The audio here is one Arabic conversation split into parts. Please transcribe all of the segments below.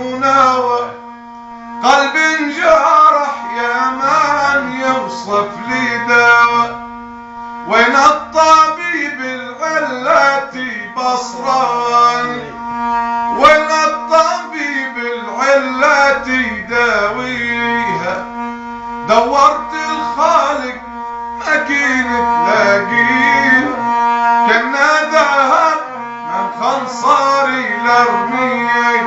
مناوى قلب جارح يا من يوصف لي دواء. وين الطبيب العلة بصراني، وين الطبيب العلة يداويها. دورت الخالق ما كنت لاقيها، كنا ذهب من خنصاري لرميه.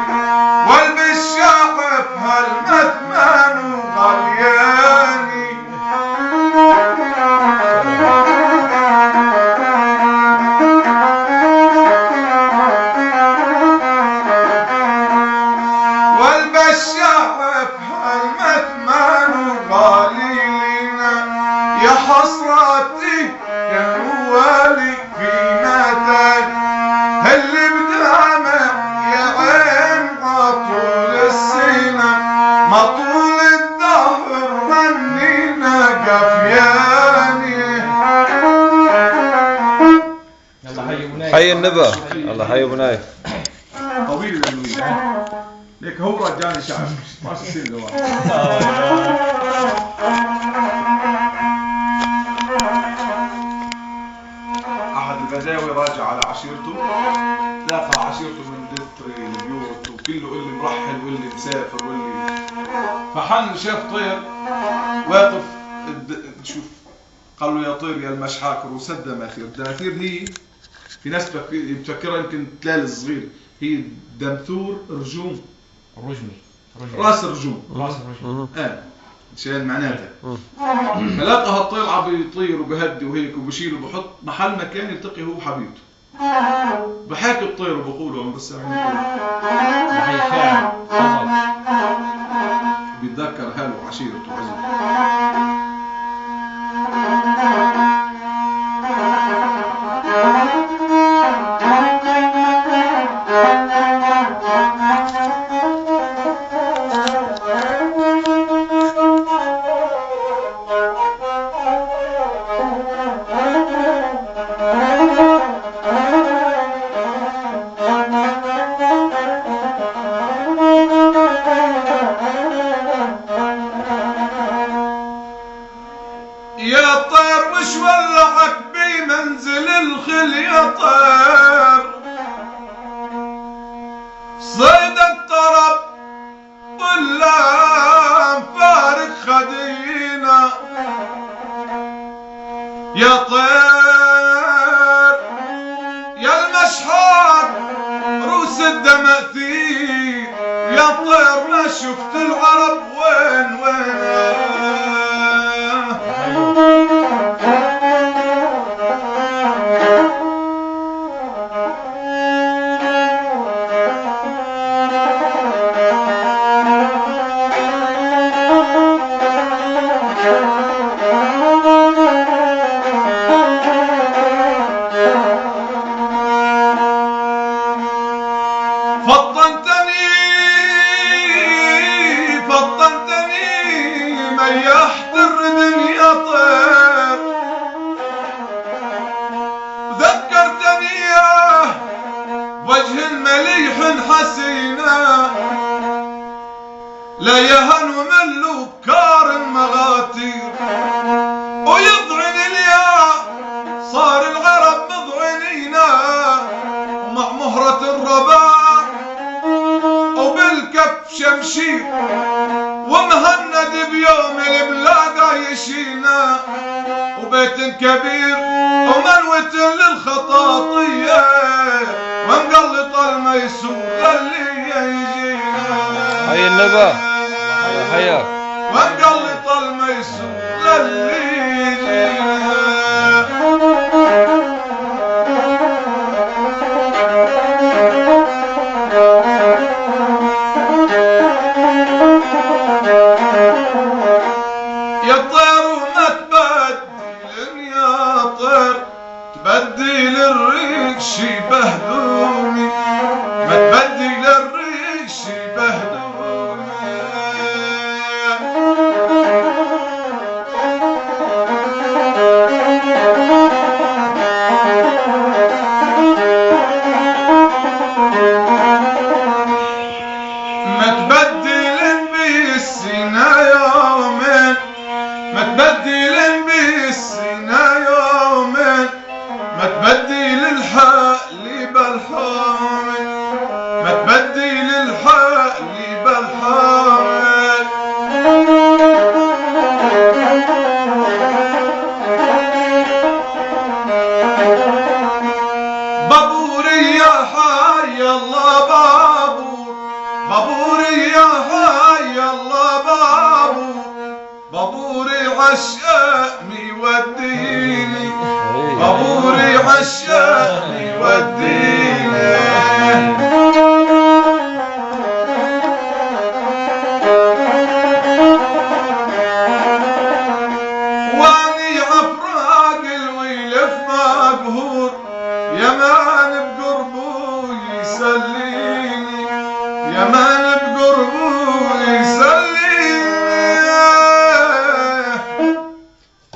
والبالشعب هالمثمن وغلياني. والبالشعب هالمثمن وغالينا. يا حسرتي يا موالي في متى اللي بدمع يا عين طول السنة. ما طول الدهر منينا قفياني. حي النبا. الله حي ابو نايف. طويل الانويل ليك هو رجاني شعب ما تصير له. احد البداوي راجع على عشيرته، لاقى عشيرته من دتري البيوت وكله اللي مرحل واللي مسافر واللي. فحن شاف طير واقف شوف، قال له يا طير يا المشحاكر وسد دماثير. الدماثير هي في ناس بتفكرها يمكن تلال صغير، هي دمثور رجوم، راس رجوم. عشان معناتها. فلقى هالطير عم بيطير وبهدي وهيك وبشيل وبحط محل مكان يلتقي هو حبيبته. بحاكي الطير وبقوله عم بس بيتذكر حاله وعشيرته وعزيزه. يا طير وش ولعك بمنزل الخل يا طير. صيد الطرب ولا فارق خدينا. يا طير يا المشحار روس الدماثير. يا طير ما شفت العرب وين فطنتني ميحت الردن يا طير. وذكرتني ياه وجه مليح حسينا. لا يهن من لوكار مغاتير ويضعن الياء. صار العرب مضعنينا ومع مهرة الرباع وبالكف شمشير. ومهند بيوم البلاقة يشينا وبيت كبير ومنوة للخطاطية. ومقلط الميسور اللي يجينا. حي النبا. الله حياك. ومقلط الميسور اللي يجينا. يا طير وما تبدل يا طير، تبدل الريش يبهدوني. ما تبدل الريش يبهدوني. اللي بالحال بابوري يا حي الله بابور بابوري يا حي الله بابور بابوري عشقني وديني بابوري عشقني وديني واني عفراق الويلف مقهور يمان بقربه يسليني يمان بقربه يسليني.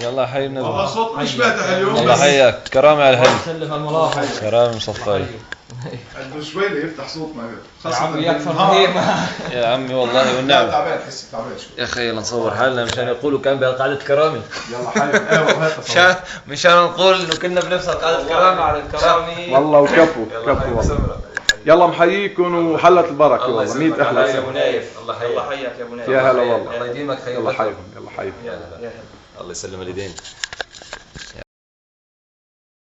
يلا حي النبي. والله صوت مش فاتح اليوم. الله حياك كرامة على الحي. سلف الملاحظ كرامة مصفاي. عنده شوي يفتح صوتنا يا عمي يكفر فهيمة. يا عمي والله والنعم. تعبان حسي تعبان شوي. يا اخي نصور حالنا مشان يقولوا كان بقعدة كرامة. يلا حي مشان نقول انه كنا بنفس قعدة كرامة على الكرامة. والله وكفو كفو والله. يلا محييكم وحلت البركه والله 100 احلى يا ابو نايف. الله حياك يا ابو نايف. يا هلا والله. الله يديمك خير. يلا حيهم يلا حيهم. الله يسلم اليدين.